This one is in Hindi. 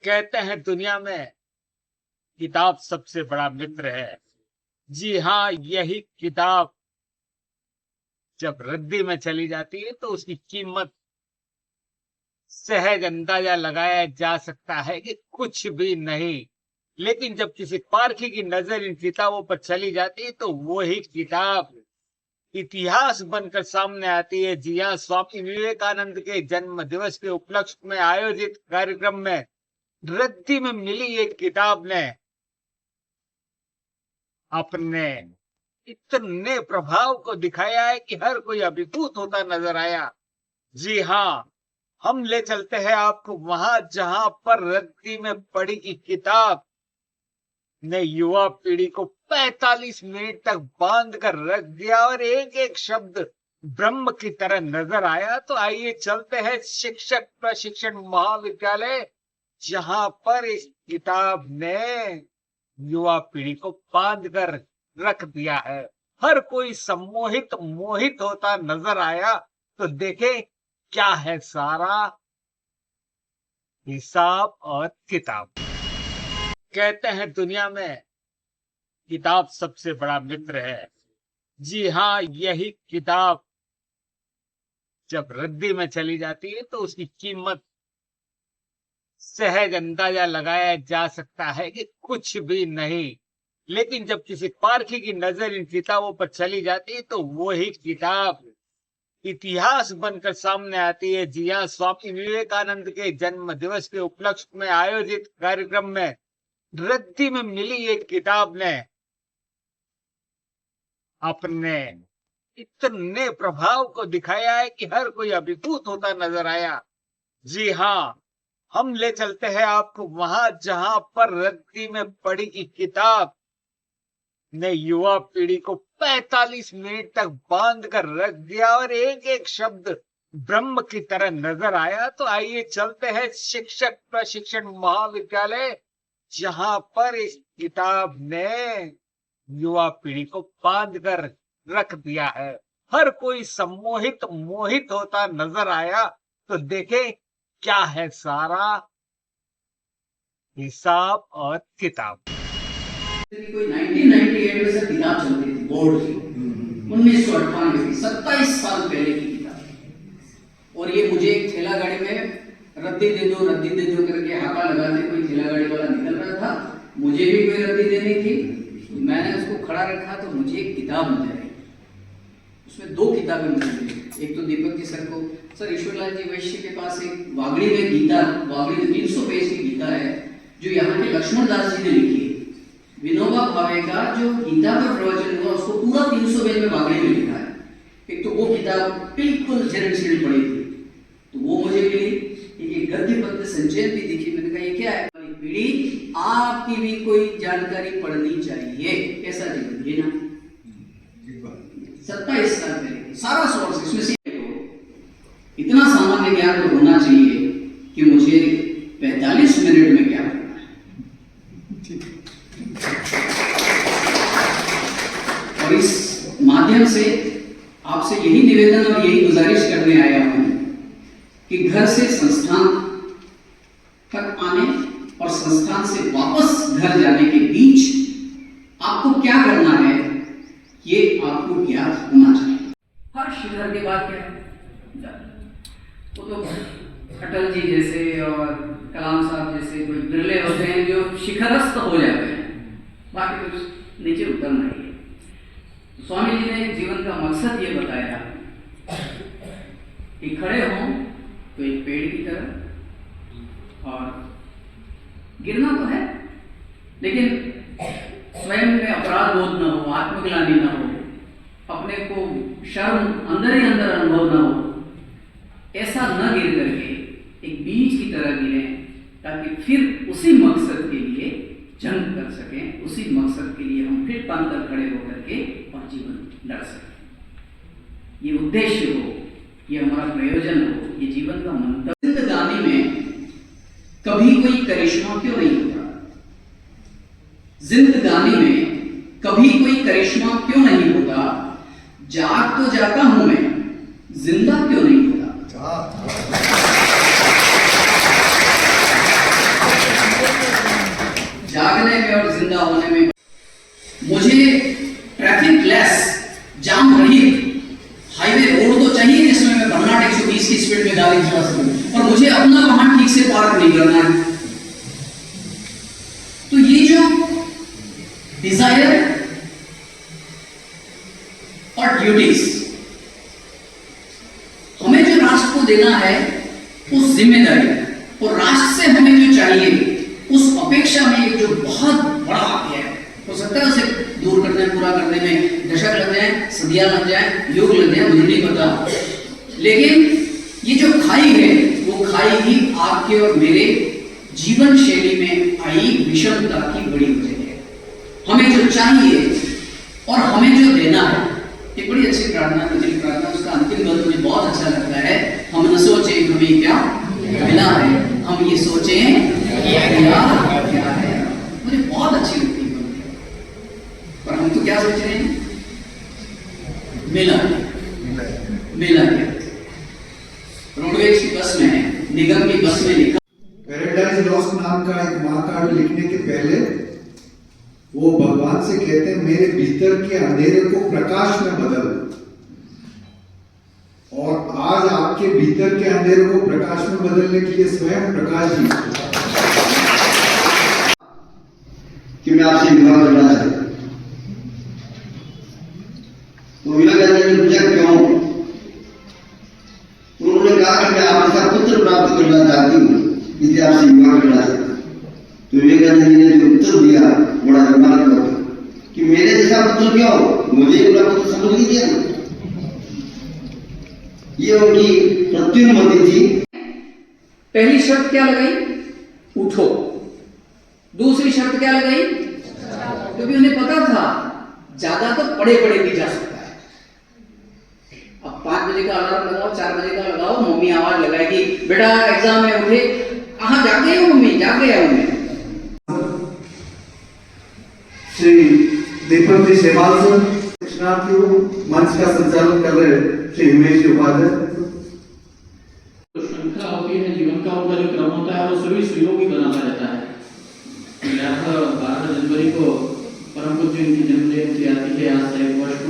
कहते हैं दुनिया में किताब सबसे बड़ा मित्र है। जी हाँ, यही किताब जब रद्दी में चली जाती है तो उसकी कीमत सहज अंदाजा लगाया जा सकता है कि कुछ भी नहीं। लेकिन जब किसी पारखी की नजर इन किताबों पर चली जाती है तो वही किताब इतिहास बनकर सामने आती है। जी हाँ, स्वामी विवेकानंद के जन्म दिवस के उपलक्ष्य में आयोजित कार्यक्रम में रद्दी में मिली एक किताब ने अपने इतने प्रभाव को दिखाया है कि हर कोई अभिभूत होता नजर आया। जी हाँ, हम ले चलते हैं आपको वहां जहां पर रद्दी में पड़ी की किताब ने युवा पीढ़ी को 45 मिनट तक बांध कर रख दिया और एक एक शब्द ब्रह्म की तरह नजर आया। तो आइए चलते हैं शिक्षक प्रशिक्षण महाविद्यालय, जहां पर इस किताब ने युवा पीढ़ी को बांध कर रख दिया है। हर कोई सम्मोहित मोहित होता नजर आया। तो देखे क्या है सारा हिसाब और किताब। कहते हैं दुनिया में किताब सबसे बड़ा मित्र है। जी हाँ, यही किताब जब रद्दी में चली जाती है तो उसकी कीमत सहज अंदाजा लगाया जा सकता है कि कुछ भी नहीं। लेकिन जब किसी पारखी की नजर इन किताबों पर चली जाती है तो वही किताब इतिहास बनकर सामने आती है। जी हाँ, स्वामी विवेकानंद के जन्म दिवस के उपलक्ष्य में आयोजित कार्यक्रम में रद्दी में मिली एक किताब ने अपने इतने प्रभाव को दिखाया है कि हर कोई अभिभूत होता नजर आया। जी हाँ, हम ले चलते हैं आपको वहां जहां पर रद्दी में पड़ी की किताब ने युवा पीढ़ी को 45 मिनट तक बांध कर रख दिया और एक एक शब्द ब्रह्म की तरह नजर आया। तो आइए चलते हैं शिक्षक प्रशिक्षण महाविद्यालय, जहां पर इस किताब ने युवा पीढ़ी को बांध कर रख दिया है। हर कोई सम्मोहित मोहित होता नजर आया। तो देखे क्या है सारा हिसाब और किताब। कोई 1998 में से किताब चलती थी बोर्ड की, 1998 की, 27 साल पहले की किताब। और ये मुझे एक ठेला गाड़ी में रद्दी दे दो करके हाका लगाते कोई ठेला गाड़ी वाला निकल रहा था। मुझे भी कोई रद्दी देनी थी, मैंने उसको खड़ा रखा तो मुझे एक किताब मिल जाएगी। उसमें दो किताबें मिली। एक तो दीपक जी सर को, सर ईश्वरलाल जी वैश्य के पास एक वागड़ी में गीता, वागड़ी 300 पेज की गीता है जो यहाँ के लक्ष्मण दास जी ने लिखी है। विनोबा भावे का जो गीता का प्रवचन हुआ उसको पूरा 300 पेज में वागड़ी में लिखा है। एक तो वो किताब बिल्कुल चरणशील पड़ी थी, तो वो मुझे मिली। एक गद्य पद्य संचयन भी दिखी। मैंने कहा ये क्या है? पीढ़ी आपकी भी कोई जानकारी पढ़नी चाहिए। कैसा जीवन जीना, 27 साल पहले सारा सोर्स इसमें से इतना सामान्य ज्ञान तो होना चाहिए कि मुझे 45 मिनट में क्या करना है। और इस माध्यम से आपसे यही निवेदन और यही गुजारिश करने आया हूं कि घर से संस्थान तक आने और संस्थान से वापस घर जाने के बीच आपको क्या करना है ये आपको ज्ञात होना चाहिए। हर शिखर के बाद क्या है? वो तो अटल जी जैसे और कलाम साहब जैसे कोई बिरले होते हैं जो शिखरस्थ हो जाते हैं, बाकी कुछ नीचे उतरना ही है। स्वामी जी ने जीवन का मकसद ये बताया कि खड़े हों तो एक पेड़ की तरह, और गिरना तो है लेकिन स्वयं में अपराध बोध न हो, आत्मग्लानि न हो, अपने को शर्म अंदर ही अंदर अनुभव न हो, ऐसा न गिर करके एक बीज की तरह गिरे, ताकि फिर उसी मकसद के लिए जंग कर सकें, उसी मकसद के लिए हम फिर तन कर खड़े होकर के और जीवन लड़ सकें। ये उद्देश्य हो, ये हमारा प्रयोजन हो, ये जीवन का मंतव्य। जिंदगानी में कभी कोई करिश्मा क्यों नहीं होता? जिंदगानी में कभी कोई करिश्मा क्यों नहीं होता? जाग तो जाता हूं मैं, जिंदा क्यों नहीं होता? रहने में और जिंदा होने में। मुझे ट्रैफिक लेस, जाम रहित हाईवे रोड तो चाहिए जिसमें मैं बर्नाट 120 की स्पीड में गाड़ी चला सकूं, और मुझे अपना वाहन ठीक से पार्क नहीं करना है। तो ये जो डिजायर और ड्यूटीज हमें जो राष्ट्र को देना है, उस जिम्मेदारी और राष्ट्र से हमें जो चाहिए उस अपेक्षा में एक जो बहुत बड़ा वाक्य है, हो सकता है उसे दूर करने, पूरा करने में दशक लग जाए, सदियां लग जाए, युग लग जाए, मुझे नहीं पता, लेकिन ये जो खाई है वो खाई ही आपके और मेरे जीवन शैली में आई विषमता की बड़ी वजह है। हमें जो चाहिए और हमें जो देना है, एक बड़ी अच्छी प्रार्थना, गुजरी प्रार्थना, उसका अंतिम पद मुझे बहुत अच्छा लगता है। हम न सोचे हमें क्या मिला है, हम ये सोचें क्या है। मुझे बहुत अच्छी लगती है, पर हम तो क्या सोच रहे हैं, मिला क्या। रोडवेज की बस में, निगम की बस में लिखा, पैराडाइज लॉस्ट नाम का एक महाकाव्य लिखने के पहले वो भगवान से कहते हैं, मेरे भीतर के अंधेरे को प्रकाश में बदल। और आज आपके भीतर के अंधेरे को प्रकाश में बदलने के लिए स्वयं प्रकाश जी कि मैं आपसे विवाह करना चाहता हूं। तो विवेकानंद ने पूछा क्यों? तो उन्होंने कहा कि मैं आपके साथ पुत्र प्राप्त करना चाहती हूँ, इसलिए आपसे विवाह करना चाहता हूँ। तो विवेकानंद जी ने जो उत्तर दिया बड़ा जमानत था कि मेरे जैसा पुत्र क्यों, मुझे अपना पुत्र समझ लीजिए ना। ये उनकी प्रत्युन्नति थी। पहली शर्त क्या लगाई, उठो। दूसरी शर्त क्या लगाई, क्योंकि उन्हें पता था ज्यादा तो पड़े भी जा सकता है। अब 5 बजे का अलार्म लगाओ, 4 बजे का लगाओ, मम्मी आवाज लगाएगी, बेटा एग्जाम में उठे, कहाँ जाग गई हो मम्मी, जाग गया हूं मैं। श्री दीपक जी सेवाल सर, शिक्षणार्थियों मंच का संचालन कर रहे श्री हिमेश जी उपाध्याय। तो श्रृंखला होती है, जीवन का उनका जो क्रम होता है वो सभी सहयोगी बनाता रहता है। 12 जनवरी को परम पूज्य इनकी जन्म जयंती आती है, आज से 1 वर्ष